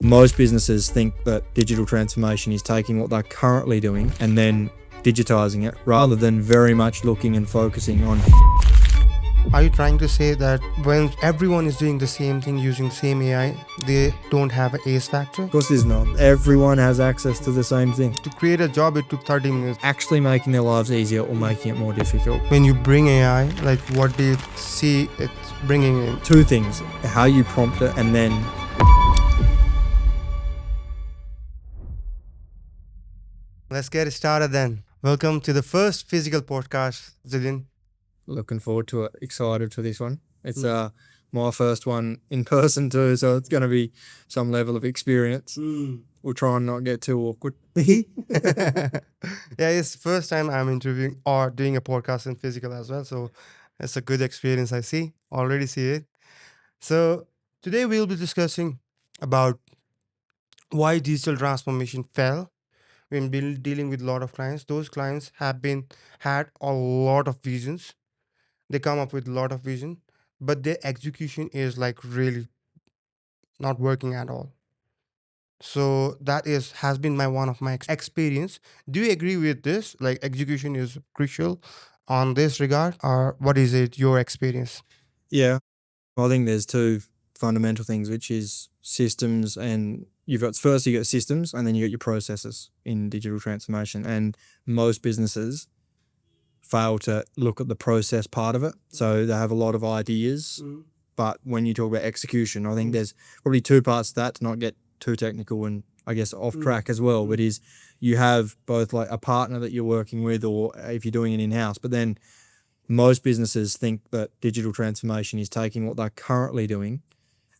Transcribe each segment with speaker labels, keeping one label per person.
Speaker 1: Most businesses think that digital transformation is taking what they're currently doing and then digitising it, rather than very much looking and focusing on.
Speaker 2: Are you trying to say that when everyone is doing the same thing using the same AI, they don't have an ace factor?
Speaker 1: Of course there's not. Everyone has access to the same thing.
Speaker 2: To create a job, it took 30 minutes.
Speaker 1: Actually making their lives easier or making it more difficult.
Speaker 2: When you bring AI, like what do you see it's bringing in?
Speaker 1: Two things: how you prompt it, and then
Speaker 2: Let's get started then. Welcome to the first physical podcast, Julian.
Speaker 1: looking forward to it. Excited for this one. It's my first one in person too, so it's going to be some level of experience. We'll try and not get too awkward.
Speaker 2: Yeah, it's the first time I'm interviewing or doing a podcast in physical as well. So it's a good experience. Already see it. So today we'll be discussing about why digital transformation fell when dealing with a lot of clients. Those clients had a lot of visions. They come up with a lot of vision, but their execution is like really not working at all. So that has been one of my experience. Do you agree with this? Like execution is crucial on this regard, or what is it your experience?
Speaker 1: Yeah, I think there's two fundamental things, which is systems, and you got systems, and then you got your processes in digital transformation. And most businesses fail to look at the process part of it. So they have a lot of ideas, but when you talk about execution, I think there's probably two parts to that, to not get too technical and I guess off track as well. But is you have both like a partner that you're working with, or if you're doing it in-house, but then most businesses think that digital transformation is taking what they're currently doing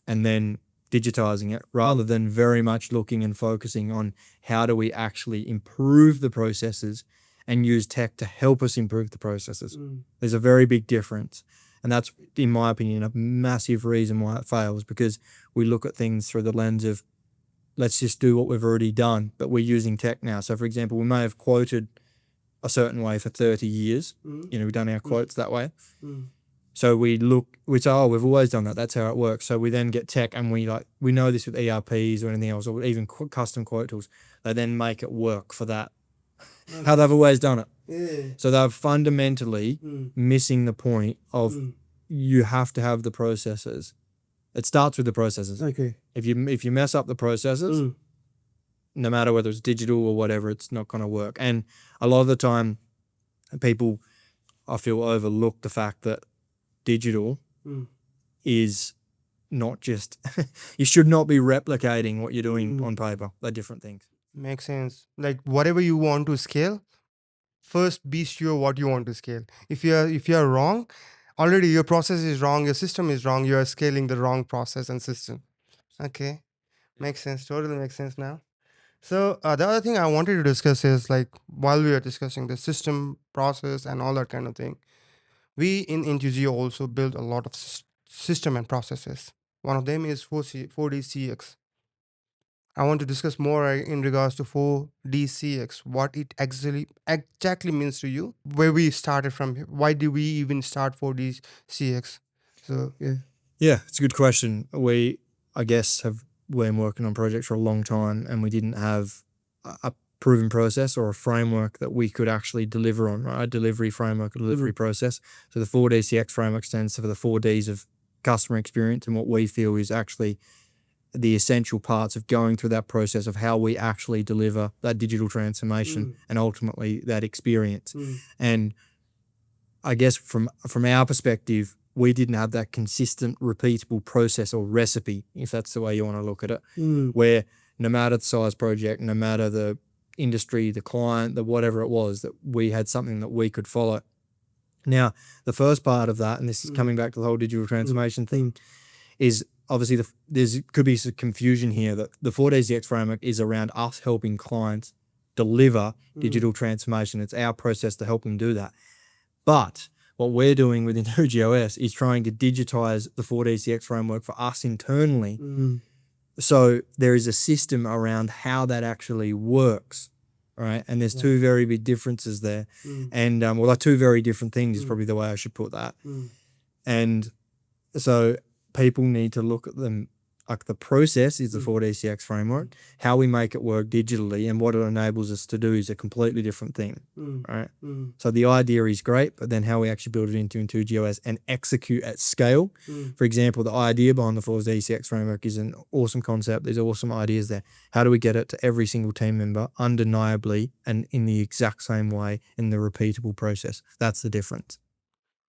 Speaker 1: and then digitising it, rather than very much looking and focusing on how do we actually improve the processes and use tech to help us improve the processes. There's a very big difference. And that's, in my opinion, a massive reason why it fails, because we look at things through the lens of, let's just do what we've already done, but we're using tech now. So, for example, we may have quoted a certain way for 30 years. We've done our quotes that way. So we say, oh, we've always done that. That's how it works. So we then get tech, and we know this with ERPs or anything else, or even custom quote tools. They then make it work for that, how they've always done it.
Speaker 2: Yeah.
Speaker 1: So they're fundamentally missing the point of you have to have the processes. It starts with the processes.
Speaker 2: Okay.
Speaker 1: If you mess up the processes, no matter whether it's digital or whatever, it's not going to work. And a lot of the time, people, I feel, overlook the fact that digital is not just, you should not be replicating what you're doing on paper. They're different things.
Speaker 2: Makes sense. Like whatever you want to scale, first be sure what you want to scale. If you're wrong, already your process is wrong, your system is wrong, you are scaling the wrong process and system. Okay. Makes sense. Totally makes sense now. So the other thing I wanted to discuss is, like, while we are discussing the system process and all that kind of thing, we in Intuji also build a lot of system and processes. One of them is 4D CX. I want to discuss more in regards to 4D CX, what it exactly means to you, where we started from, why do we even start 4D CX? So yeah.
Speaker 1: Yeah, it's a good question. We, I guess, have been working on projects for a long time, and we didn't have a proven process or a framework that we could actually deliver on, right? A delivery framework, a delivery process. So the 4D CX framework stands for the 4Ds of customer experience, and what we feel is actually the essential parts of going through that process of how we actually deliver that digital transformation and ultimately that experience. And I guess from our perspective, we didn't have that consistent, repeatable process or recipe, if that's the way you want to look at it, where no matter the size project, no matter the industry, the client, the whatever it was, that we had something that we could follow. Now, the first part of that, and this is coming back to the whole digital transformation thing, is obviously there could be some confusion here that the 4DCX framework is around us helping clients deliver digital transformation. It's our process to help them do that. But what we're doing with Intuji OS is trying to digitize the 4DCX framework for us internally. So there is a system around how that actually works, right? And there's two very big differences there. And well, they're two very different things is probably the way I should put that. And so people need to look at them Like the process is the 4DCX framework. How we make it work digitally and what it enables us to do is a completely different thing, right? So the idea is great, but then how we actually build it into Intuji OS and execute at scale. For example, the idea behind the 4DCX framework is an awesome concept. There's awesome ideas there. How do we get it to every single team member undeniably and in the exact same way in the repeatable process? That's the difference.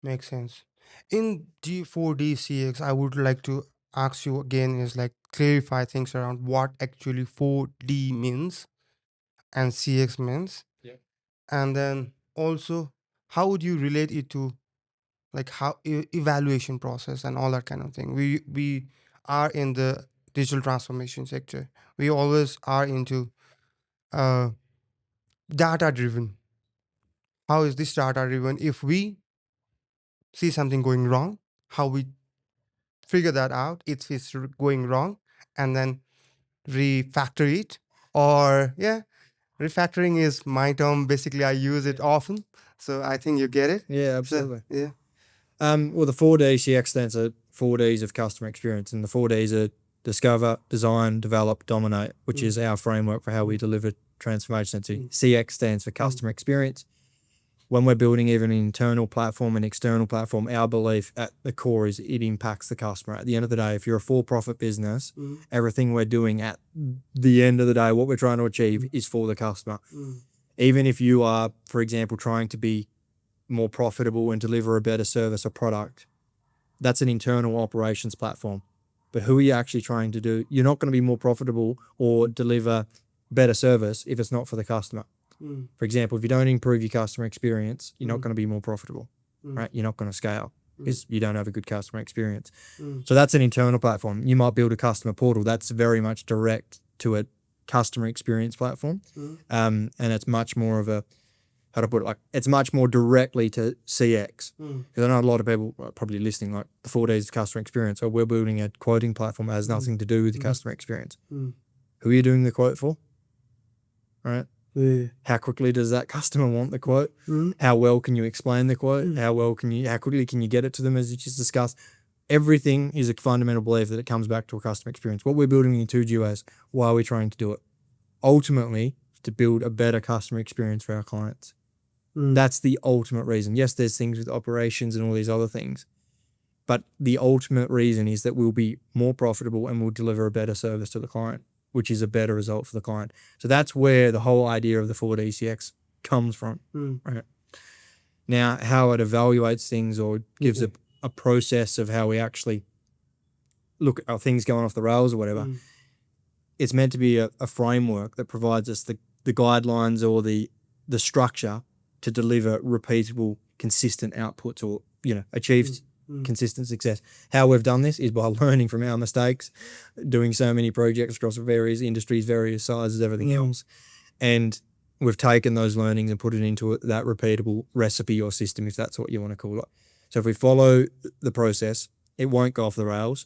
Speaker 2: Makes sense. In D4DCX, I would like to ask you again is like clarify things around what actually 4D means and CX means.
Speaker 1: Yeah.
Speaker 2: And then also how would you relate it to like how evaluation process and all that kind of thing. We are in the digital transformation sector. We always are into uh, data driven. How is this data driven? If we see something going wrong, how we figure that out if it's going wrong, and then refactor it. Or yeah, refactoring is my term. Basically, I use it often, so I think you get it.
Speaker 1: Yeah,
Speaker 2: So
Speaker 1: absolutely.
Speaker 2: yeah.
Speaker 1: Well, the 4DCX stands for 4Ds of customer experience, and the 4Ds are discover, design, develop, dominate, which is our framework for how we deliver transformation. CX stands for customer experience. When we're building even an internal platform and external platform, our belief at the core is it impacts the customer. At the end of the day, if you're a for-profit business, everything we're doing at the end of the day, what we're trying to achieve is for the customer. Even if you are, for example, trying to be more profitable and deliver a better service or product, that's an internal operations platform. But who are you actually trying to do? You're not going to be more profitable or deliver better service if it's not for the customer. For example, if you don't improve your customer experience, you're not going to be more profitable, right? You're not going to scale because you don't have a good customer experience. So that's an internal platform. You might build a customer portal. That's very much direct to a customer experience platform. And it's much more of a, how to put it, like it's much more directly to CX. Because I know a lot of people probably listening, like the 4 days of customer experience, or we're building a quoting platform that has nothing to do with the customer experience. Who are you doing the quote for? Right? How quickly does that customer want the quote? How well can you explain the quote? How quickly can you get it to them, as you just discussed? Everything is a fundamental belief that it comes back to a customer experience. What we're building in Intuji is, why are we trying to do it? Ultimately, to build a better customer experience for our clients. That's the ultimate reason. Yes, there's things with operations and all these other things, but the ultimate reason is that we'll be more profitable and we'll deliver a better service to the client, which is a better result for the client. So that's where the whole idea of the 4DCX comes from. Right. Now, how it evaluates things or gives a process of how we actually look at things going off the rails or whatever, it's meant to be a framework that provides us the guidelines or the structure to deliver repeatable, consistent outputs or, achieve consistent success. How we've done this is by learning from our mistakes, doing so many projects across various industries, various sizes, everything else. And we've taken those learnings and put it into that repeatable recipe or system, if that's what you want to call it. So if we follow the process, it won't go off the rails.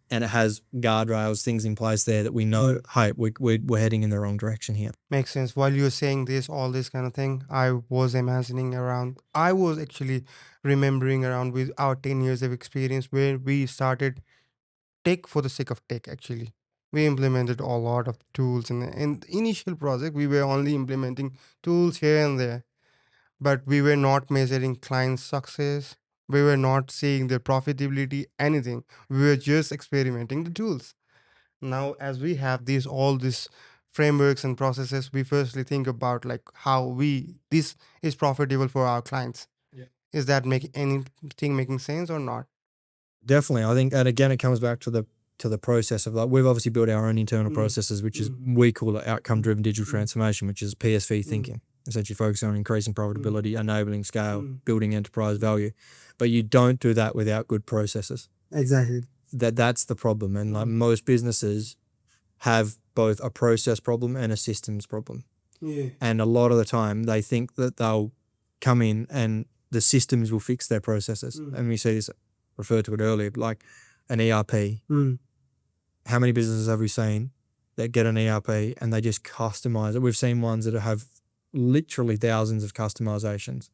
Speaker 1: And it has guardrails, things in place there that we know, hey, we're heading in the wrong direction here.
Speaker 2: Makes sense. While you're saying this, all this kind of thing, I was imagining around, I was actually remembering around with our 10 years of experience where we started tech for the sake of tech, actually. We implemented a lot of tools in the initial project. We were only implementing tools here and there, but we were not measuring client success. We were not seeing their profitability, anything. We were just experimenting the tools. Now as we have these all these frameworks and processes, we firstly think about like how we this is profitable for our clients. Is that making anything making sense or not?
Speaker 1: Definitely. I think, and again, it comes back to the process of, like, we've obviously built our own internal processes, which is, we call it outcome driven digital transformation, which is PSV thinking, essentially focusing on increasing profitability, enabling scale, building enterprise value. But you don't do that without good processes.
Speaker 2: Exactly.
Speaker 1: That's the problem. And like most businesses have both a process problem and a systems problem. And a lot of the time they think that they'll come in and the systems will fix their processes. And we see this, referred to it earlier, like an ERP. How many businesses have we seen that get an ERP and they just customize it? We've seen ones that have literally thousands of customizations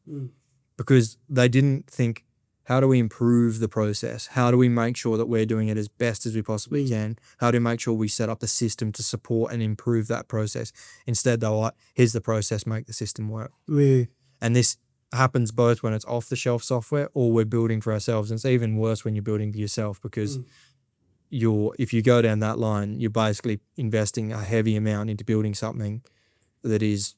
Speaker 1: because they didn't think how do we improve the process? How do we make sure that we're doing it as best as we possibly can? How do we make sure we set up the system to support and improve that process? Instead, they're like, here's the process, make the system work. And this happens both when it's off-the-shelf software or we're building for ourselves. And it's even worse when you're building for yourself, because if you go down that line, you're basically investing a heavy amount into building something that is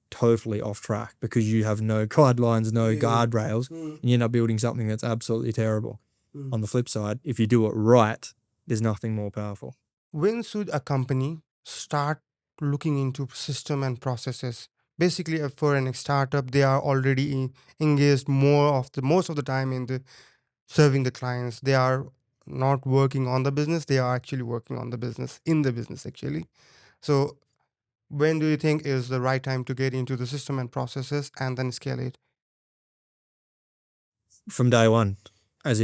Speaker 1: totally off track because you have no guidelines, no guardrails, and you end up building something that's absolutely terrible. On the flip side, if you do it right, there's nothing more powerful.
Speaker 2: When should a company start looking into system and processes? Basically, for a startup, they are already engaged most of the time in the serving the clients. They are not working on the business; they are actually working on the business in the business actually. So, when do you think is the right time to get into the system and processes and then scale it?
Speaker 1: From day one, as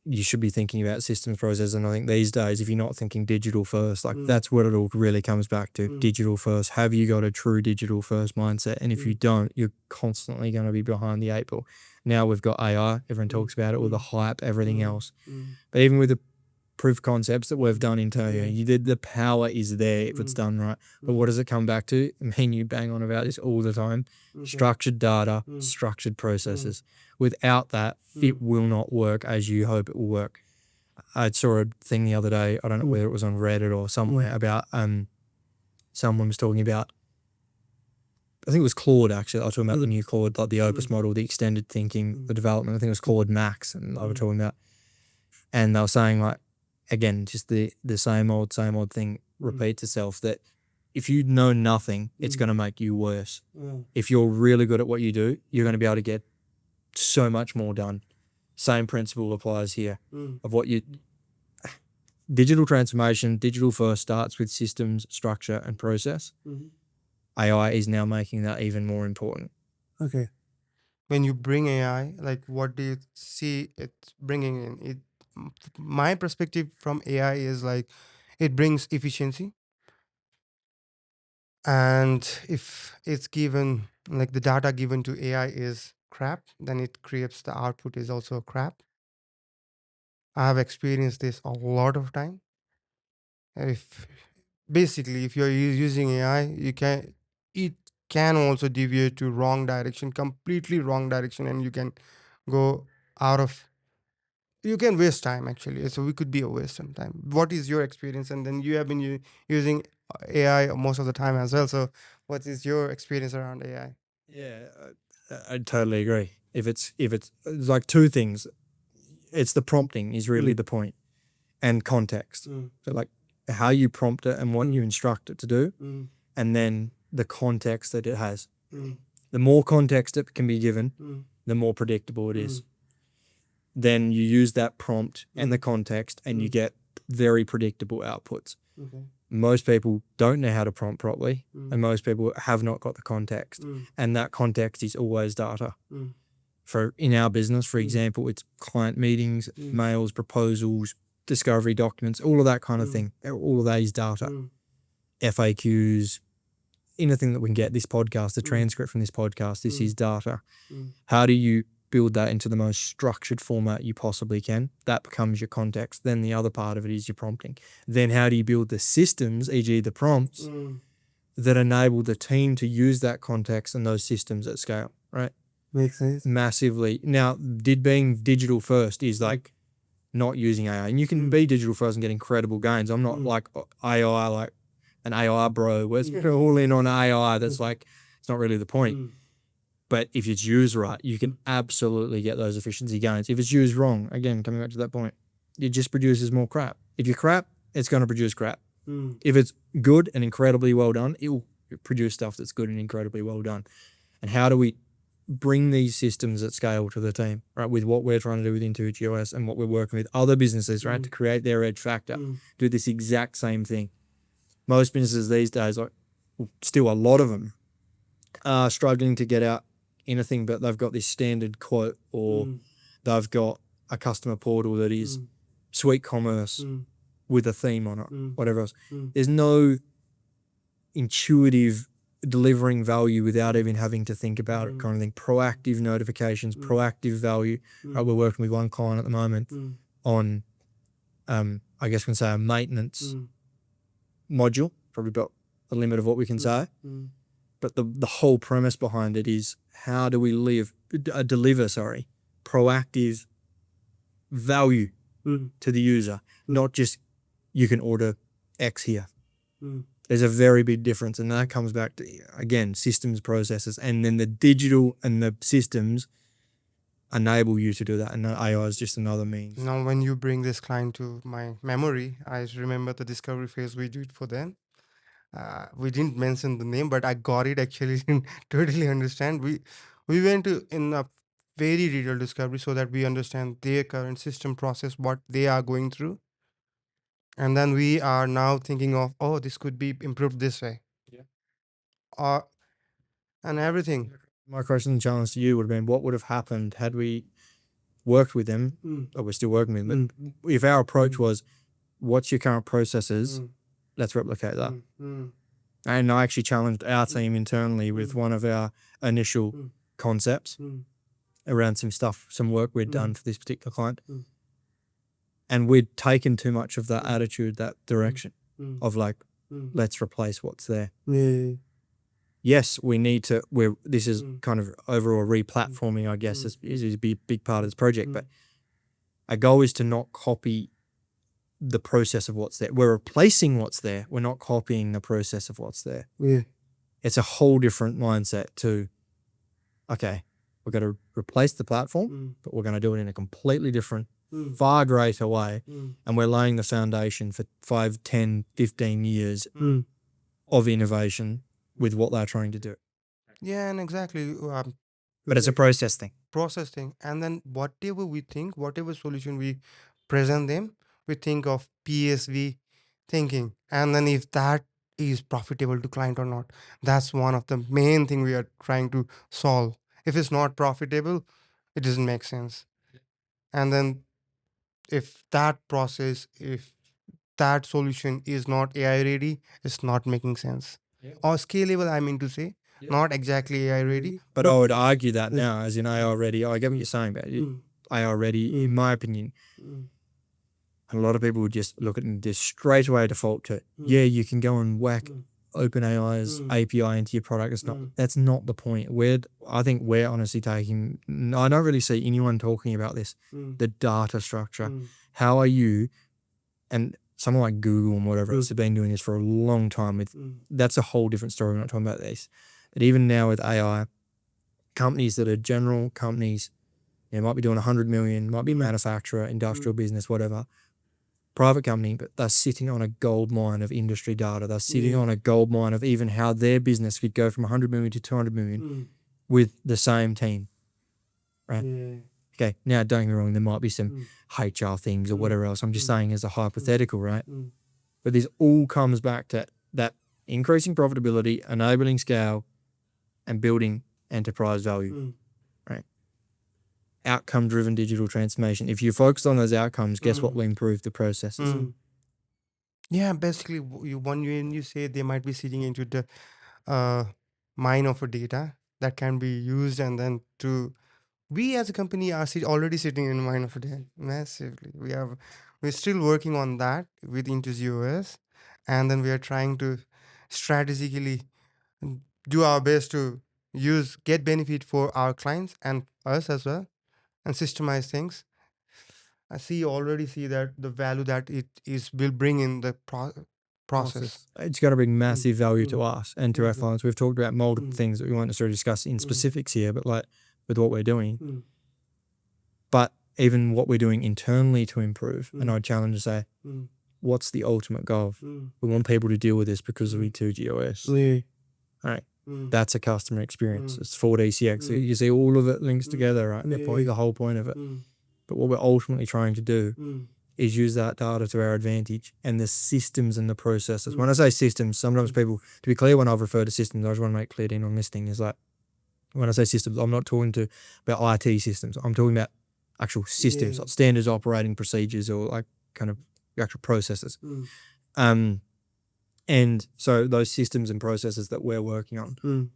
Speaker 1: you should be thinking about systems process. And I think these days, if you're not thinking digital first, like that's what it all really comes back to. Digital first. Have you got a true digital first mindset? And if you don't, you're constantly going to be behind the eight ball. Now we've got AI, everyone talks about it, all the hype, everything else. But even with the proof concepts that we've done internally, the power is there if it's done right. But what does it come back to? I mean, you bang on about this all the time. Structured data, structured processes. Without that, it will not work as you hope it will work. I saw a thing the other day, I don't know whether it was on Reddit or somewhere, about someone was talking about, I think it was Claude actually. I was talking about the new Claude, like the Opus model, the extended thinking, the development. I think it was Claude Max, and I was talking about, and they were saying, like, again, just the same old thing repeats itself, that if you know nothing, it's going to make you worse. If you're really good at what you do, you're going to be able to get so much more done. Same principle applies here of what you... Digital transformation, digital first starts with systems, structure, and process. AI is now making that even more important.
Speaker 2: Okay. When you bring AI, like what do you see it bringing in? My perspective from AI is like it brings efficiency, and if it's given like the data given to AI is crap, then it creates the output is also crap. I have experienced this a lot of time. If basically if you're using AI, it can also deviate to wrong direction, completely wrong direction, and you can go out of you can waste time actually. So we could be a waste of time. What is your experience? And then you have been using AI most of the time as well. So what is your experience around AI?
Speaker 1: Yeah, I totally agree. If it's like two things, it's the prompting is really the point, and context. So like how you prompt it and what you instruct it to do, and then the context that it has. The more context it can be given, the more predictable it is. Then you use that prompt and the context, and you get very predictable outputs. Most people don't know how to prompt properly, and most people have not got the context, and that context is always data. For in our business, for example, it's client meetings, mails, proposals, discovery documents, all of that kind of thing. All of that is data. FAQs, anything that we can get, this podcast, the transcript from this podcast, this is data. How do you build that into the most structured format you possibly can? That becomes your context. Then the other part of it is your prompting. Then how do you build the systems, e.g. the prompts, that enable the team to use that context and those systems at scale, right?
Speaker 2: Makes sense.
Speaker 1: Massively. Now, being digital first is like not using AI. And you can be digital first and get incredible gains. I'm not like AI, like an AI bro, where it's all in on AI. That's like, it's not really the point. But if it's used right, you can absolutely get those efficiency gains. If it's used wrong, again, coming back to that point, it just produces more crap. If you're crap, it's going to produce crap. If it's good and incredibly well done, it will produce stuff that's good and incredibly well done. And how do we bring these systems at scale to the team, right? With what we're trying to do with Intuji OS and what we're working with other businesses, right? To create their edge factor, do this exact same thing. Most businesses these days, like still a lot of them, are struggling to get out anything, but they've got this standard quote, or they've got a customer portal that is sweet commerce with a theme on it, whatever else. There's no intuitive delivering value without even having to think about it, kind of thing. Proactive notifications, proactive value. We're working with one client at the moment on, I guess we can say a maintenance module, probably about the limit of what we can say. But the whole premise behind it is how do we deliver proactive value to the user, not just you can order X here. There's a very big difference, and that comes back to, again, systems, processes, and then the digital and the systems enable you to do that, and the AI is just another means.
Speaker 2: Now, when you bring this client to my memory, I remember the discovery phase we did for them. We didn't mention the name, but I got it actually. Didn't totally understand. We went to in a very detailed discovery so that we understand their current system process, what they are going through, and then we are now thinking of, oh, this could be improved this way. Uh, and everything.
Speaker 1: My question and challenge to you would have been, what would have happened had we worked with them, or we're still working with them, but if our approach was, what's your current processes, let's replicate that. And I actually challenged our team internally with one of our initial concepts around some work we'd done for this particular client. And we'd taken too much of that attitude, that direction of like, let's replace what's there. Yes, we need to, this is kind of overall re-platforming, I guess, is a big part of this project, but our goal is to not copy the process of what's there. We're replacing what's there. We're not copying the process of what's there. It's a whole different mindset to, okay, we're going to replace the platform, but we're going to do it in a completely different, far greater way. And we're laying the foundation for 5, 10, 15 years of innovation with what they're trying to do.
Speaker 2: Yeah, and exactly.
Speaker 1: But it's a process thing.
Speaker 2: And then whatever we think, whatever solution we present them, we think of PSV thinking, and then if that is profitable to client or not, that's one of the main thing we are trying to solve. If it's not profitable, it doesn't make sense. And then if that solution is not AI ready, it's not making sense. Or scalable, I mean to say, not exactly AI ready.
Speaker 1: But I would argue that now, as in AI ready. I get what you're saying, but AI ready, in my opinion, a lot of people would just look at it and just straight away default to, you can go and whack OpenAI's API into your product. That's not the point. I think we're honestly taking, I don't really see anyone talking about this, the data structure. How are you, and someone like Google and whatever else have been doing this for a long time. That's a whole different story. We're not talking about this. But even now with AI, companies that are general companies, might be doing 100 million, might be manufacturer, industrial business, whatever, private company, but they're sitting on a gold mine of industry data. They're sitting on a gold mine of even how their business could go from 100 million to 200 million with the same team, right? Okay, now don't get me wrong, there might be some HR things or whatever else. I'm just saying as a hypothetical, right? But this all comes back to that increasing profitability, enabling scale, and building enterprise value, right? Outcome-driven digital transformation. If you focus on those outcomes, guess what will improve the processes?
Speaker 2: Yeah, basically, when you say they might be sitting into the mine of a data that can be used, and then we as a company are already sitting in mine of a data massively. We're still working on that with Intuji OS, and then we are trying to strategically do our best to get benefit for our clients and us as well, and systemize things. Already see that the value that it is will bring in the process.
Speaker 1: It's got to bring massive value to us and to our clients. We've talked about multiple things that we won't necessarily discuss in specifics here, but like with what we're doing. But even what we're doing internally to improve, and I'd challenge to say, what's the ultimate goal? We want people to deal with this because of Intuji OS. All right. That's a customer experience. It's 4DCX. You see all of it links together, right? That's probably the whole point of it. But what we're ultimately trying to do is use that data to our advantage and the systems and the processes. When I say systems, sometimes people, to be clear, when I've referred to systems, I just want to make clear on this thing is like, when I say systems, I'm not talking about IT systems. I'm talking about actual systems, like standards operating procedures or like kind of actual processes. And so those systems and processes that we're working on,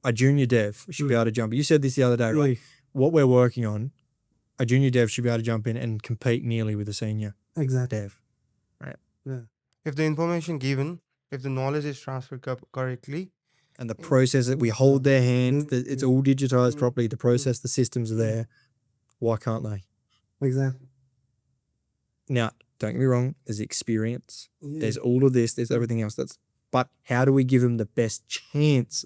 Speaker 1: a junior dev should be able to jump. You said this the other day, right? What we're working on, a junior dev should be able to jump in and compete nearly with a senior dev. Right.
Speaker 2: Yeah. If the information given, if the knowledge is transferred correctly,
Speaker 1: and the process that we hold their hand, that it's all digitized properly, the process, the systems are there. Why can't they?
Speaker 2: Exactly.
Speaker 1: Now, don't get me wrong, there's experience, there's all of this, there's everything else. But how do we give them the best chance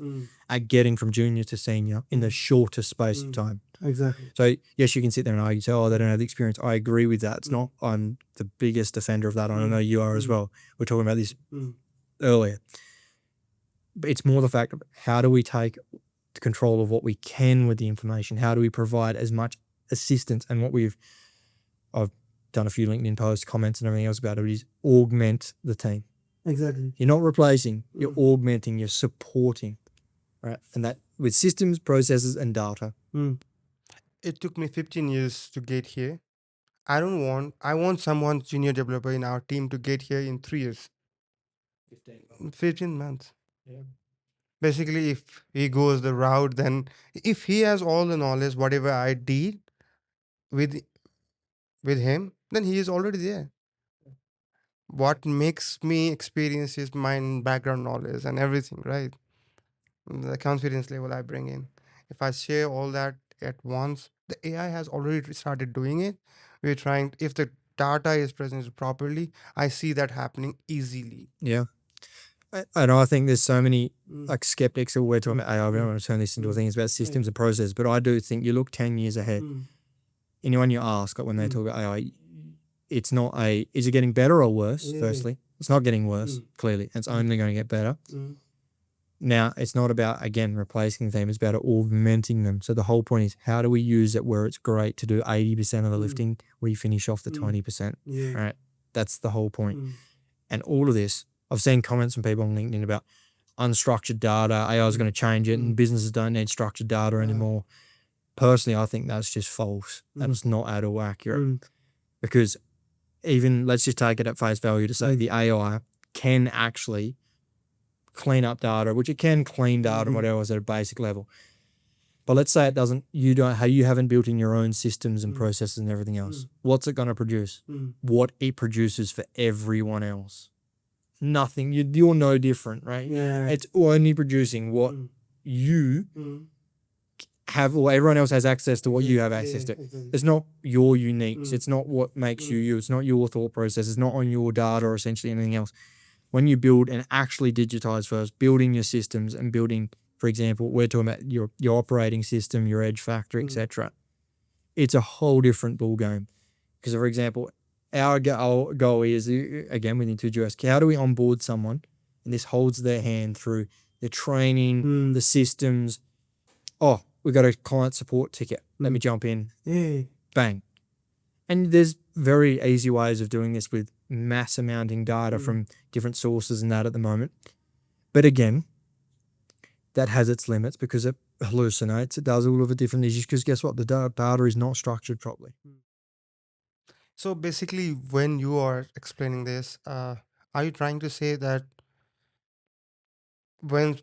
Speaker 1: at getting from junior to senior in the shortest space of time?
Speaker 2: Exactly.
Speaker 1: So yes, you can sit there and argue, say, oh, they don't have the experience. I agree with that. It's not, I'm the biggest defender of that. I know you are as well. We're talking about this earlier. But it's more the fact of how do we take control of what we can with the information? How do we provide as much assistance? And what I've done a few LinkedIn posts, comments and everything else about it, is augment the team.
Speaker 2: Exactly.
Speaker 1: You're not replacing, you're augmenting, you're supporting, right? And that with systems, processes and data.
Speaker 2: It took me 15 years to get here. I want someone junior developer in our team to get here in 3 years. 15 months.
Speaker 1: Yeah.
Speaker 2: Basically, if he goes the route, then if he has all the knowledge, whatever I did with him, then he is already there. What makes me experience is my background knowledge and everything, right? The confidence level I bring in. If I share all that at once, the AI has already started doing it. We're trying, if the data is presented properly, I see that happening easily.
Speaker 1: Yeah. And I think there's so many like skeptics who we're talking about AI. We don't want to turn this into a thing. It's about systems and process. But I do think you look 10 years ahead. Anyone you ask, like when they talk about AI, it's not is it getting better or worse? Firstly, it's not getting worse, clearly. It's only going to get better. Now, it's not about, again, replacing them. It's about augmenting them. So the whole point is, how do we use it where it's great to do 80% of the lifting? We finish off the 20%. Right? That's the whole point. And all of this, I've seen comments from people on LinkedIn about unstructured data. AI is going to change it and businesses don't need structured data anymore. Personally, I think that's just false. That's not at all accurate. Because even, let's just take it at face value to say the AI can actually clean up data, which it can clean data and whatever is at a basic level. But let's say it doesn't, you haven't built in your own systems and processes and everything else. What's it going to produce? What it produces for everyone else. Nothing. You're no different, right?
Speaker 2: Yeah.
Speaker 1: It's only producing what you have, or everyone else has access to what you have access to. It's not your uniques. It's not what makes you you. It's not your thought process. It's not on your data or essentially anything else. When you build and actually digitize first, building your systems and building, for example, we're talking about your operating system, your edge factory, etc. It's a whole different ball game. Because, for example, our goal is, again, with Intuji, how do we onboard someone and this holds their hand through the training, the systems. Oh, we got a client support ticket. Let me jump in. Bang. And there's very easy ways of doing this with mass amounting data from different sources and that at the moment. But again, that has its limits because it hallucinates. It does all of the different issues because guess what? The data is not structured properly.
Speaker 2: So basically, when you are explaining this, are you trying to say that when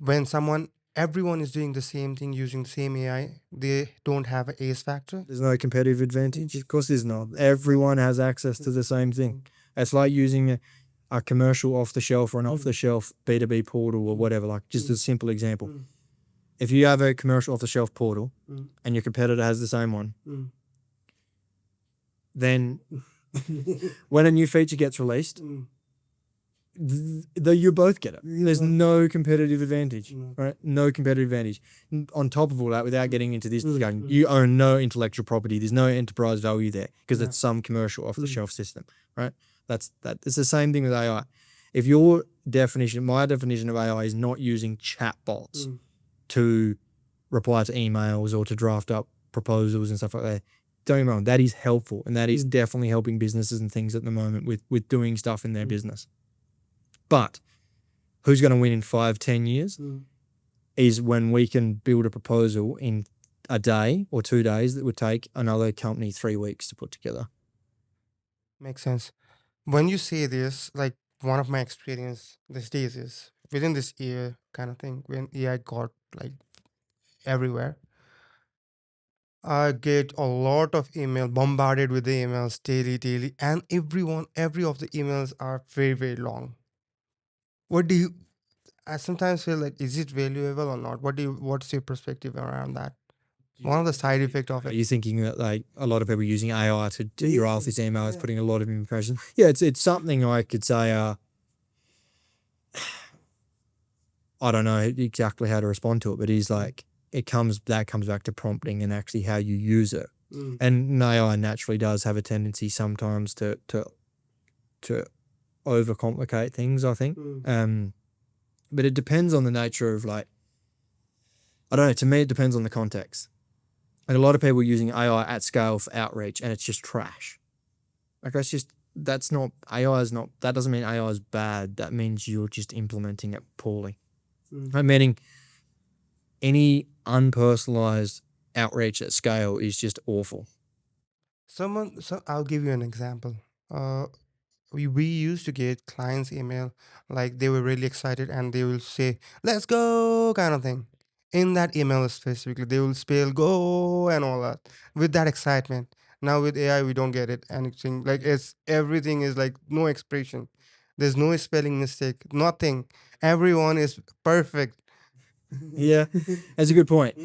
Speaker 2: everyone is doing the same thing using the same AI, they don't have an ace factor?
Speaker 1: There's no competitive advantage. Of course there's not. Everyone has access to the same thing. It's like using a commercial off the shelf or an off the shelf B2B portal or whatever, like just a simple example. If you have a commercial off the shelf portal and your competitor has the same one, then when a new feature gets released, you both get it. There's no competitive advantage, right? No competitive advantage. On top of all that, without getting into this discussion, you own no intellectual property. There's no enterprise value there because it's some commercial off-the-shelf system, right? It's the same thing with AI. If my definition of AI is not using chatbots to reply to emails or to draft up proposals and stuff like that, don't get me wrong, that is helpful and that is definitely helping businesses and things at the moment with doing stuff in their business. But who's going to win in 5-10 years is when we can build a proposal in a day or 2 days that would take another company 3 weeks to put together.
Speaker 2: Makes sense. When you say this, like one of my experience these days is within this year kind of thing when AI got like everywhere. I get a lot of email, bombarded with the emails daily, and every of the emails are very, very long. What do you? I sometimes feel like, is it valuable or not? What's your perspective around that? One of the side effect of
Speaker 1: Are
Speaker 2: it.
Speaker 1: you thinking that like a lot of people using AI to derail this email is putting a lot of impression? Yeah, it's something I could say. I don't know exactly how to respond to it, but he's like it comes back to prompting and actually how you use it. And AI naturally does have a tendency sometimes to overcomplicate things. I think, but it depends on the nature of like I don't know. To me, it depends on the context. And a lot of people are using AI at scale for outreach, and it's just trash. Like that's not AI is not that doesn't mean AI is bad. That means you're just implementing it poorly. Meaning any unpersonalized outreach at scale is just awful.
Speaker 2: I'll give you an example. Uh, we used to get clients email like they were really excited and they will say let's go kind of thing. In that email specifically they will spell go and all that with that excitement. Now with AI we don't get it anything, like it's everything is like no expression, there's no spelling mistake, nothing, everyone is perfect.
Speaker 1: Yeah, that's a good point.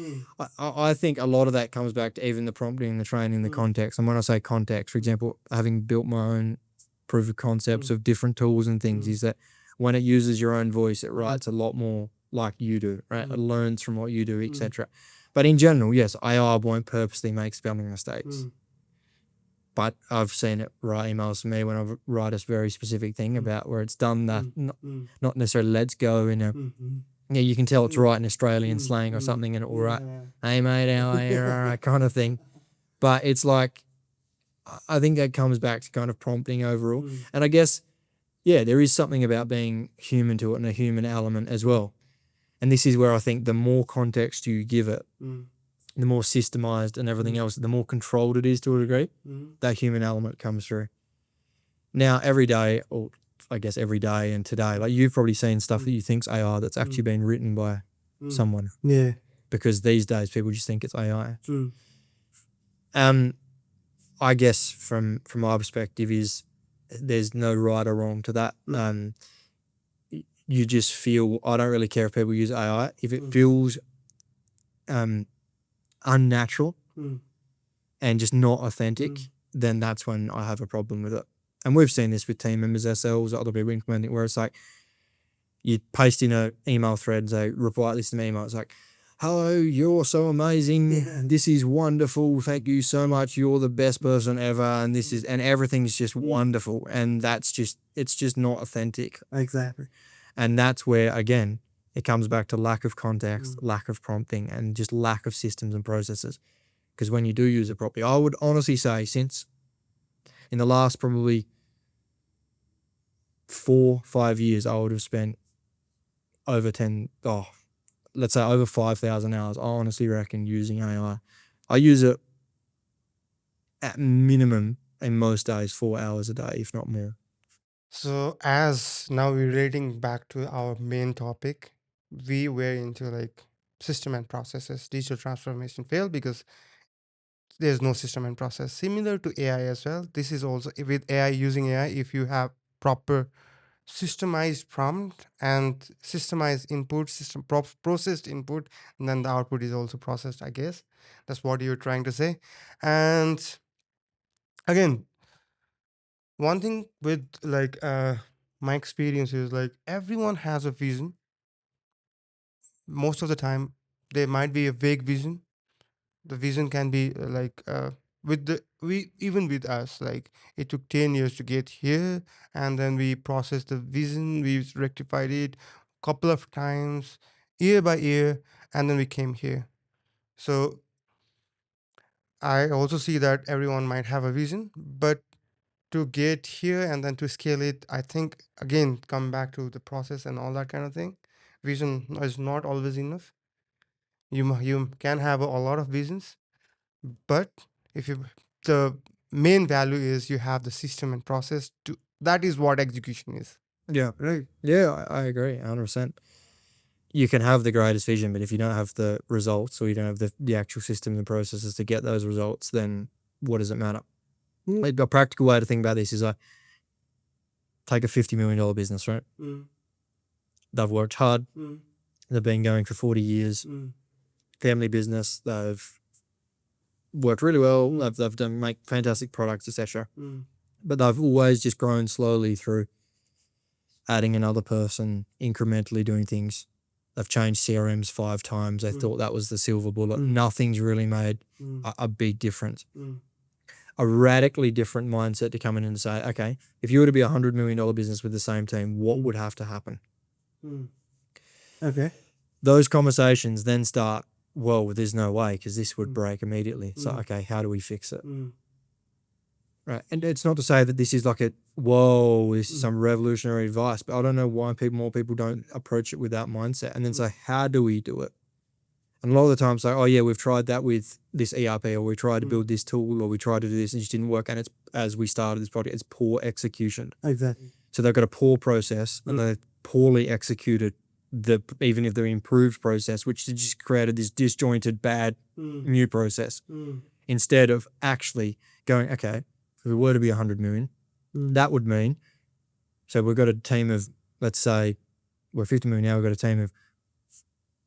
Speaker 1: I think a lot of that comes back to even the prompting, the training, the context. And when I say context, for example, having built my own proof of concepts of different tools and things, is that when it uses your own voice, it writes a lot more like you do, right? It learns from what you do, etc. But in general, yes, AI won't purposely make spelling mistakes. But I've seen it write emails to me when I write a very specific thing about where it's done that, not necessarily let's go in a yeah, you can tell it's right in Australian slang or something, and it will write, "Hey mate, how are you?" kind of thing. But it's like, I think that comes back to kind of prompting overall, and I guess yeah, there is something about being human to it and a human element as well. And this is where I think the more context you give it, the more systemized and everything else, the more controlled it is to a degree, that human element comes through. Now, every day, or I guess every day and today, like you've probably seen stuff that you think's AI that's actually been written by someone.
Speaker 2: Yeah.
Speaker 1: Because these days people just think it's AI. I guess from my perspective is there's no right or wrong to that. You just feel I don't really care if people use AI if it feels unnatural and just not authentic. Then that's when I have a problem with it. And we've seen this with team members ourselves, other people implementing, where it's like you paste in an email thread, say reply this to my email. It's like, hello, you're so amazing. This is wonderful. Thank you so much. You're the best person ever. And this is, and everything's just wonderful. And it's just not authentic.
Speaker 2: Exactly.
Speaker 1: And that's where, again, it comes back to lack of context, lack of prompting, and just lack of systems and processes. Because when you do use it properly, I would honestly say since in the last probably 4-5 years, I would have spent over 10, let's say over 5,000 hours, I honestly reckon using AI. I use it at minimum in most days 4 hours a day, if not more.
Speaker 2: So as now we're relating back to our main topic, we were into like system and processes. Digital transformation failed because there's no system and process. Similar to AI as well. This is also with AI, using AI, if you have proper systemized prompt and systemized input, processed input, and then the output is also processed, I guess. That's what you're trying to say. And again, one thing with like my experience is like everyone has a vision. Most of the time there might be a vague vision. The vision can be with the we even with us, like it took 10 years to get here, and then we processed the vision, we rectified it couple of times, year by year, and then we came here. So I also see that everyone might have a vision, but to get here and then to scale it, I think again come back to the process and all that kind of thing. Vision is not always enough. You can have a lot of visions, but if you the main value is you have the system and process to, that is what execution is.
Speaker 1: Yeah.
Speaker 2: right?
Speaker 1: Yeah, I agree 100%. You can have the greatest vision, but if you don't have the results or you don't have the actual systems and processes to get those results, then what does it matter?
Speaker 2: Mm.
Speaker 1: A practical way to think about this is take a $50 million business, right? They've worked hard. They've been going for 40 years. Family business. They've worked really well. They've done make fantastic products, etc. But they've always just grown slowly through adding another person, incrementally doing things. They've changed CRMs 5 times. They thought that was the silver bullet. Nothing's really made a big difference. A radically different mindset to come in and say, okay, if you were to be $100 million business with the same team, what would have to happen?
Speaker 2: Okay.
Speaker 1: Those conversations then start, well, there's no way because this would break immediately. So, okay, how do we fix it? Right. And it's not to say that this is like this is some revolutionary advice, but I don't know why more people don't approach it with that mindset and then say, how do we do it? And a lot of the time say, oh yeah, we've tried that with this ERP, or we tried to build this tool, or we tried to do this and it just didn't work. And it's, as we started this project, it's poor execution.
Speaker 2: Exactly.
Speaker 1: So they've got a poor process and they've poorly executed even if they're improved process, which just created this disjointed, bad new process. Instead of actually going, okay, if we were to be 100 million, that would mean, so we've got a team of, let's say, we're 50 million now, we've got a team of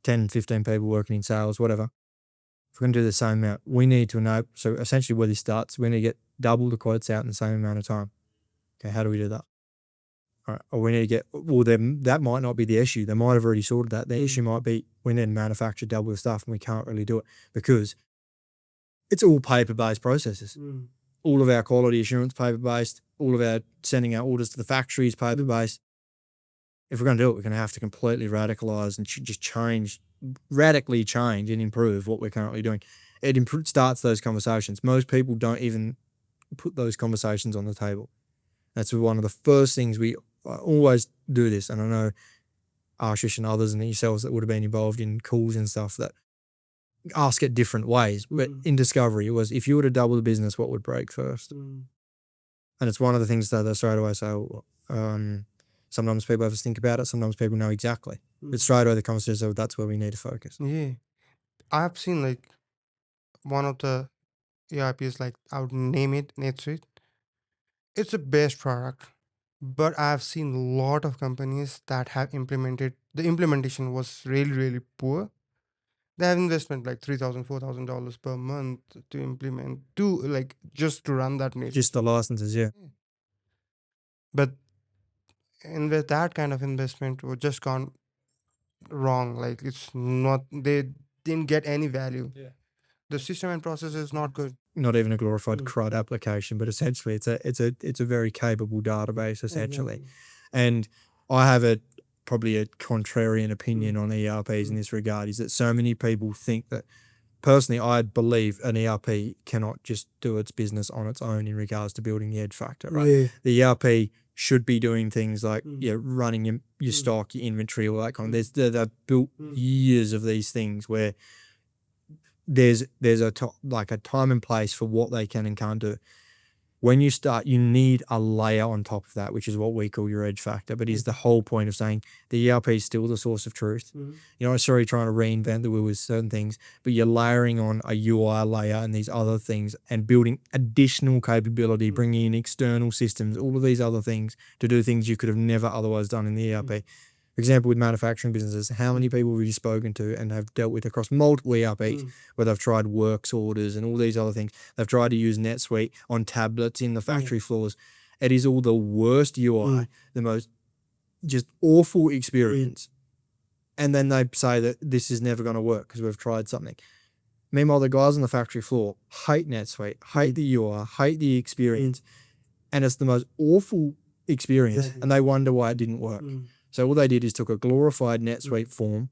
Speaker 1: 10, 15 people working in sales, whatever. If we're going to do the same amount, we need to know. So essentially where this starts, we need to get double the quotes out in the same amount of time. Okay, how do we do that? All right, or we need to get, well, then that might not be the issue. They might have already sorted that. The issue might be we need to manufacture double the stuff and we can't really do it because it's all paper-based processes. All of our quality assurance paper-based, all of our sending our orders to the factories paper-based. If we're going to do it, we're going to have to completely radicalize and just radically change and improve what we're currently doing. It starts those conversations. Most people don't even put those conversations on the table. That's one of the first things we always do this. And I know Ashish and others and yourselves that would have been involved in calls and stuff that ask it different ways. But in discovery, it was, if you were to double the business, what would break first? And it's one of the things that they straight away say, sometimes people have to think about it. Sometimes people know exactly. But straight away the conversation is, that's where we need to focus.
Speaker 2: Yeah. I've seen like one of the ERPs, like I would name it NetSuite. It's the best product. But I've seen a lot of companies that have implemented, the implementation was really, really poor. They have investment like $3,000, $4,000 per month to implement, just to run that NetSuite.
Speaker 1: Just the licenses, yeah.
Speaker 2: But and with that kind of investment was just gone wrong. Like it's not, they didn't get any value.
Speaker 1: Yeah.
Speaker 2: The system and process is not good.
Speaker 1: Not even a glorified CRUD application, but essentially it's a very capable database essentially. And I have probably a contrarian opinion on ERPs in this regard, is that so many people think that, personally, I believe an ERP cannot just do its business on its own in regards to building the edge factor, right?
Speaker 2: Yeah.
Speaker 1: The ERP should be doing things like running your stock, your inventory, all that kind of. They've built years of these things where there's a time and place for what they can and can't do. When you start, you need a layer on top of that, which is what we call your edge factor, but is the whole point of saying the ERP is still the source of truth. You're not necessarily trying to reinvent the wheel with certain things, but you're layering on a UI layer and these other things and building additional capability, bringing in external systems, all of these other things to do things you could have never otherwise done in the ERP. For example, with manufacturing businesses, how many people have you spoken to and have dealt with across multiple ERPs where they've tried works orders and all these other things? They've tried to use NetSuite on tablets in the factory floors. It is all the worst UI, the most just awful experience. And then they say that this is never going to work because we've tried something. Meanwhile, the guys on the factory floor hate NetSuite, hate the UI, hate the experience. And it's the most awful experience. And they wonder why it didn't work. So all they did is took a glorified NetSuite form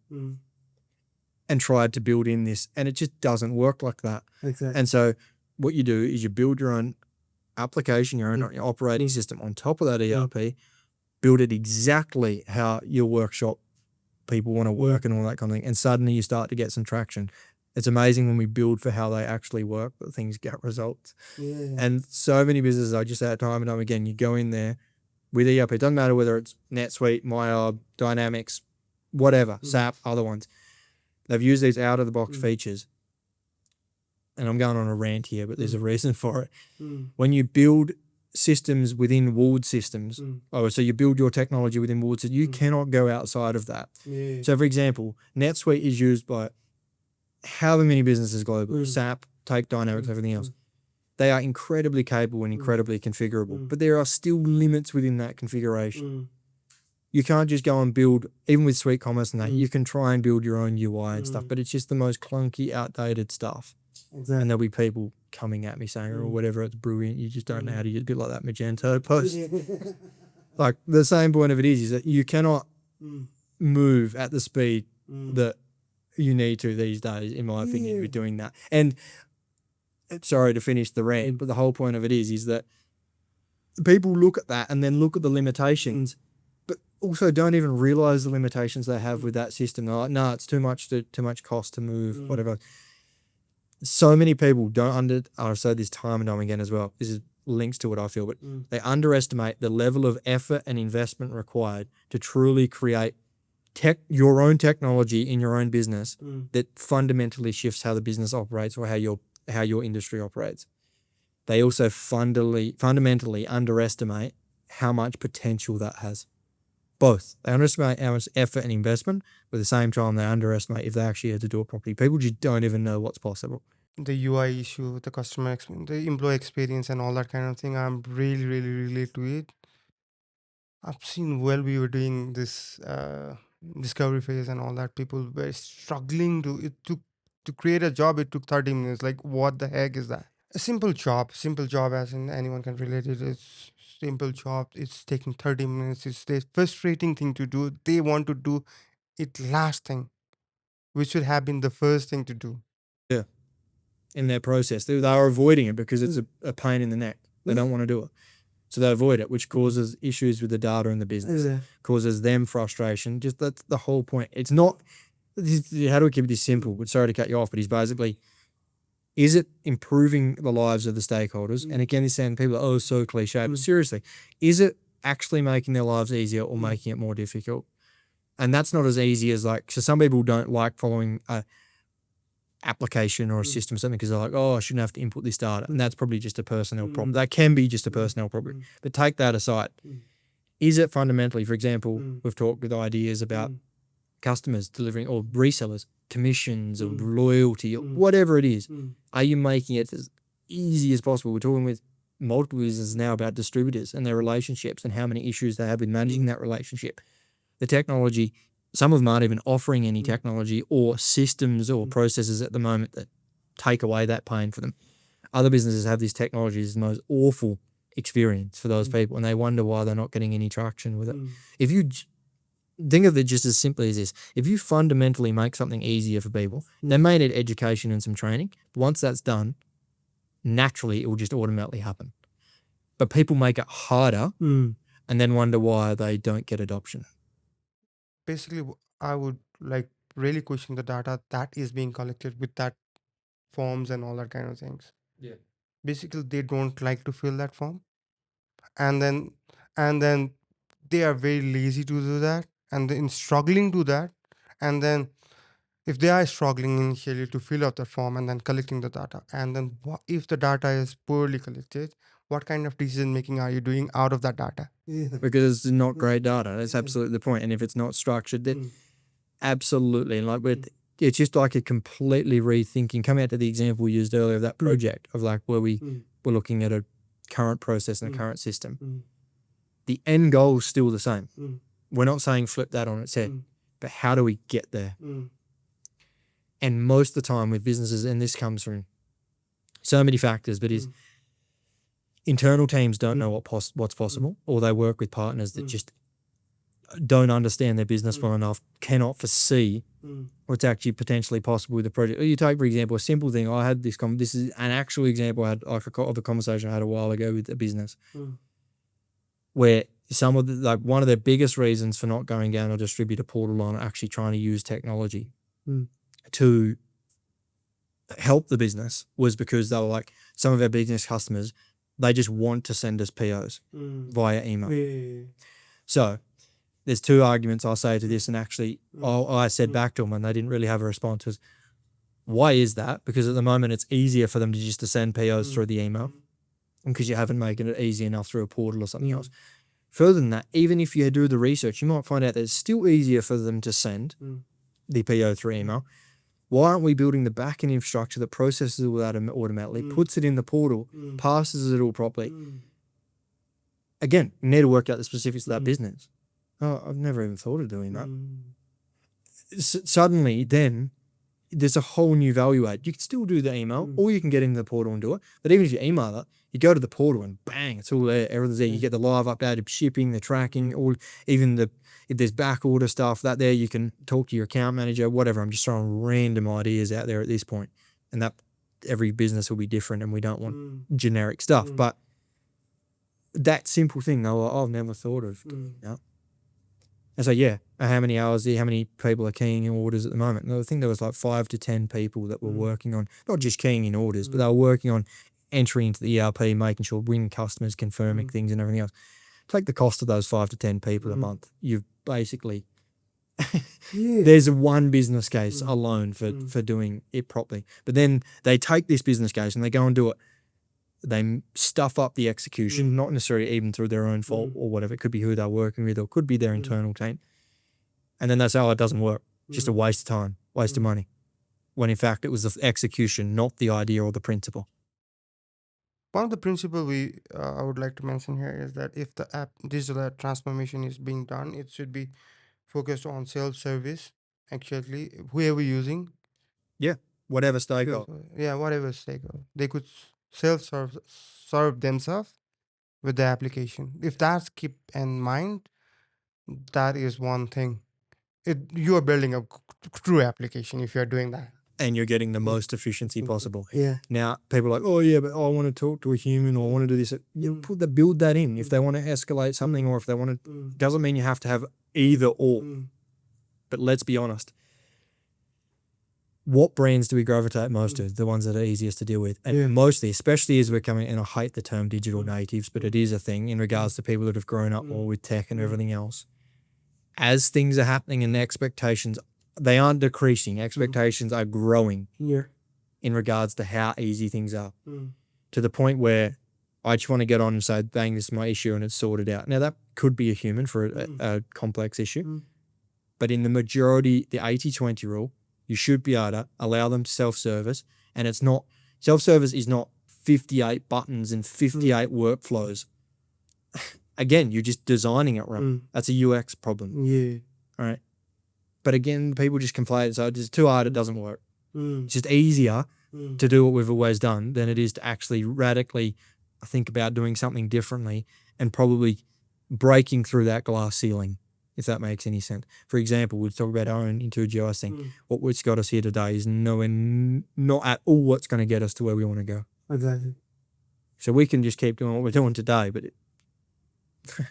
Speaker 1: and tried to build in this, and it just doesn't work like that.
Speaker 2: Exactly.
Speaker 1: And so what you do is you build your own application, your own operating system on top of that ERP, build it exactly how your workshop people want to work and all that kind of thing, and suddenly you start to get some traction. It's amazing when we build for how they actually work, but things get results. And so many businesses, I just say it time and time again, you go in there, with ERP. It doesn't matter whether it's NetSuite, MyOb, Dynamics, whatever, SAP, other ones. They've used these out-of-the-box features. And I'm going on a rant here, but there's a reason for it. When you build systems within Ward systems, so you build your technology within Ward systems, you cannot go outside of that.
Speaker 2: Yeah.
Speaker 1: So, for example, NetSuite is used by however many businesses globally, SAP, take Dynamics, everything else. They are incredibly capable and incredibly configurable, but there are still limits within that configuration. You can't just go and build, even with Suite Commerce and that, you can try and build your own UI and stuff, but it's just the most clunky, outdated stuff. Exactly. And there'll be people coming at me saying, or whatever, it's brilliant, you just don't know how to use it, a bit like that Magento post. Like, the same point of it is that you cannot move at the speed that you need to these days, in my opinion, with doing that. And sorry to finish the rant, but the whole point of it is that people look at that and then look at the limitations, but also don't even realize the limitations they have with that system. They're like, no, it's too much cost to move, whatever. So many people I've said this time and time again as well. This is links to what I feel, but they underestimate the level of effort and investment required to truly create your own technology in your own business that fundamentally shifts how the business operates or how your industry operates. They also fundamentally underestimate how much potential that has. Both. They underestimate how much effort and investment, but at the same time, they underestimate if they actually had to do it properly. People just don't even know what's possible.
Speaker 2: The UI issue, the customer experience, the employee experience, and all that kind of thing, I'm really, really relate to it. I've seen while we were doing this discovery phase and all that, people were struggling to create a job. It took 30 minutes. Like, what the heck is that? A simple job, as in anyone can relate it. It's simple job. It's taking 30 minutes. It's the frustrating thing to do. They want to do it last thing, which should have been the first thing to do.
Speaker 1: Yeah. In their process. They are avoiding it because it's a pain in the neck. They don't want to do it. So they avoid it, which causes issues with the data in the business, causes them frustration. Just that's the whole point. It's not, how do we keep this simple? But sorry to cut you off, but he's basically, is it improving the lives of the stakeholders? And again, this sounds, people are, oh, so cliche, but seriously, is it actually making their lives easier or making it more difficult? And that's not as easy as so some people don't like following a application or a system or something because they're like, oh, I shouldn't have to input this data. And that's probably just a personnel problem. That can be just a personnel problem. But take that aside. Is it fundamentally, for example, we've talked with ideas about customers delivering or resellers, commissions or loyalty or whatever it is. Are you making it as easy as possible? We're talking with multiple businesses now about distributors and their relationships and how many issues they have with managing that relationship. The technology, some of them aren't even offering any technology or systems or processes at the moment that take away that pain for them. Other businesses have this technology as the most awful experience for those people, and they wonder why they're not getting any traction with it. If you think of it just as simply as this, if you fundamentally make something easier for people, they may need education and some training. Once that's done, naturally it will just automatically happen. But people make it harder and then wonder why they don't get adoption.
Speaker 2: Basically, I would like really question the data that is being collected with that forms and all that kind of things.
Speaker 1: Yeah.
Speaker 2: Basically, they don't like to fill that form, and then they are very lazy to do that, and then struggling to that, and then if they are struggling initially to fill out the form and then collecting the data, and then if the data is poorly collected, what kind of decision making are you doing out of that data?
Speaker 1: Because it's not great data. That's absolutely the point. And if it's not structured, then absolutely. And it's just like a completely rethinking. Coming out to the example we used earlier of that project of where we were looking at a current process and a current system. The end goal is still the same. We're not saying flip that on its head, but how do we get there? And most of the time with businesses, and this comes from so many factors, but is internal teams don't know what's possible, or they work with partners that just don't understand their business well enough, cannot foresee what's actually potentially possible with the project. Or you take, for example, a simple thing. I had this is an actual example I had of a conversation I had a while ago with a business where some of one of their biggest reasons for not going down a distributor portal line are actually trying to use technology to help the business was because they were some of our business customers They just want to send us POs via email.
Speaker 2: Yeah.
Speaker 1: So there's two arguments I'll say to this, and actually I said back to them and they didn't really have a response. Was, why is that? Because at the moment it's easier for them to just to send POs through the email, and because you haven't made it easy enough through a portal or something else. Further than that, even if you do the research, you might find out that it's still easier for them to send the PO through email. Why aren't we building the back-end infrastructure that processes all that automatically, puts it in the portal, passes it all properly? Again, you need to work out the specifics of that business. Oh, I've never even thought of doing that. Suddenly, then, there's a whole new value add. You can still do the email, or you can get into the portal and do it. But even if you email it, you go to the portal and bang, it's all there. Everything's there. You get the live updated shipping, the tracking, all, even if there's back order stuff, that there, you can talk to your account manager, whatever. I'm just throwing random ideas out there at this point. And that every business will be different, and we don't want generic stuff. But that simple thing, though, I've never thought of doing that. And so, how many hours, how many people are keying in orders at the moment? And I think there was like 5 to 10 people that were working on, not just keying in orders, but they were working on entry into the ERP, making sure ring customers, confirming things and everything else. Take the cost of those 5 to 10 people a month. You've basically, there's one business case alone for doing it properly. But then they take this business case and they go and do it. They stuff up the execution, not necessarily even through their own fault or whatever. It could be who they're working with, or it could be their internal team. And then they say, oh, it doesn't work. Just a waste of time, waste of money. When in fact, it was the execution, not the idea or the principle.
Speaker 2: One of the principles I would like to mention here is that if the app digital transformation is being done, it should be focused on self-service. Actually, whoever using,
Speaker 1: Whatever stakeholder.
Speaker 2: whatever stakeholder, they could serve themselves with the application. If that's keep in mind, that is one thing. You are building a true application if you are doing that.
Speaker 1: And you're getting the most efficiency possible.
Speaker 2: Yeah.
Speaker 1: Now, people are like, oh, yeah, but I want to talk to a human, or I want to do this. You build that in. If they want to escalate something, or if they want to, doesn't mean you have to have either or. But let's be honest. What brands do we gravitate most to? The ones that are easiest to deal with. And mostly, especially as we're coming, and I hate the term digital natives, but it is a thing in regards to people that have grown up more with tech and everything else. As things are happening and the expectations, they aren't decreasing. Expectations are growing in regards to how easy things are. To the point where I just want to get on and say, bang, this is my issue and it's sorted out. Now, that could be a human for a complex issue. But in the majority, the 80-20 rule, you should be able to allow them to self-service. And it's not, self-service is not 58 buttons and 58 workflows. Again, you're just designing it wrong. That's a UX problem.
Speaker 2: Yeah.
Speaker 1: All right. But again, people just complain. So it's too hard, it doesn't work. It's just easier to do what we've always done than it is to actually radically think about doing something differently and probably breaking through that glass ceiling, if that makes any sense. For example, we'll talk about our own Intuji thing. What's got us here today is not at all what's going to get us to where we want to go.
Speaker 2: Exactly.
Speaker 1: So we can just keep doing what we're doing today, but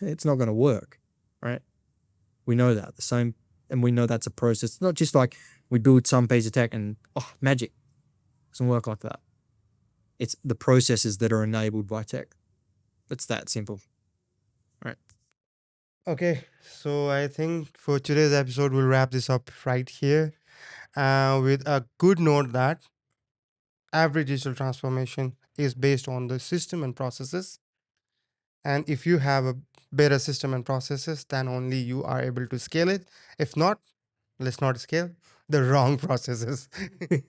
Speaker 1: it's not going to work, right? We know that. And we know that's a process. It's not just like we build some piece of tech and, magic. It doesn't work like that. It's the processes that are enabled by tech. It's that simple. Right.
Speaker 2: Okay, so I think for today's episode, we'll wrap this up right here with a good note that every digital transformation is based on the system and processes. And if you have a better system and processes, then only you are able to scale it. If not, let's not scale the wrong processes.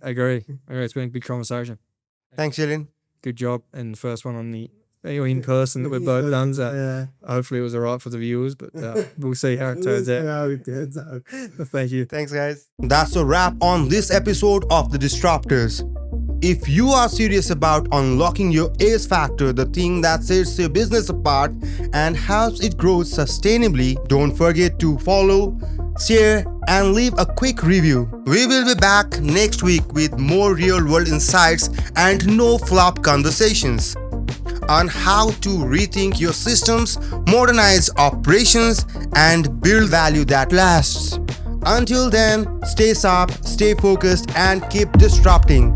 Speaker 1: I agree. It's been a good conversation.
Speaker 2: Thanks, Julian.
Speaker 1: Good job. And the first one on the in person that we've both done. So hopefully it was all right for the viewers, but we'll see how it turns out. Thank you.
Speaker 2: Thanks, guys. That's a wrap on this episode of The Disruptors. If you are serious about unlocking your ace factor, the thing that sets your business apart and helps it grow sustainably, don't forget to follow, share, and leave a quick review. We will be back next week with more real-world insights and no flop conversations on how to rethink your systems, modernize operations, and build value that lasts. Until then, stay sharp, stay focused, and keep disrupting.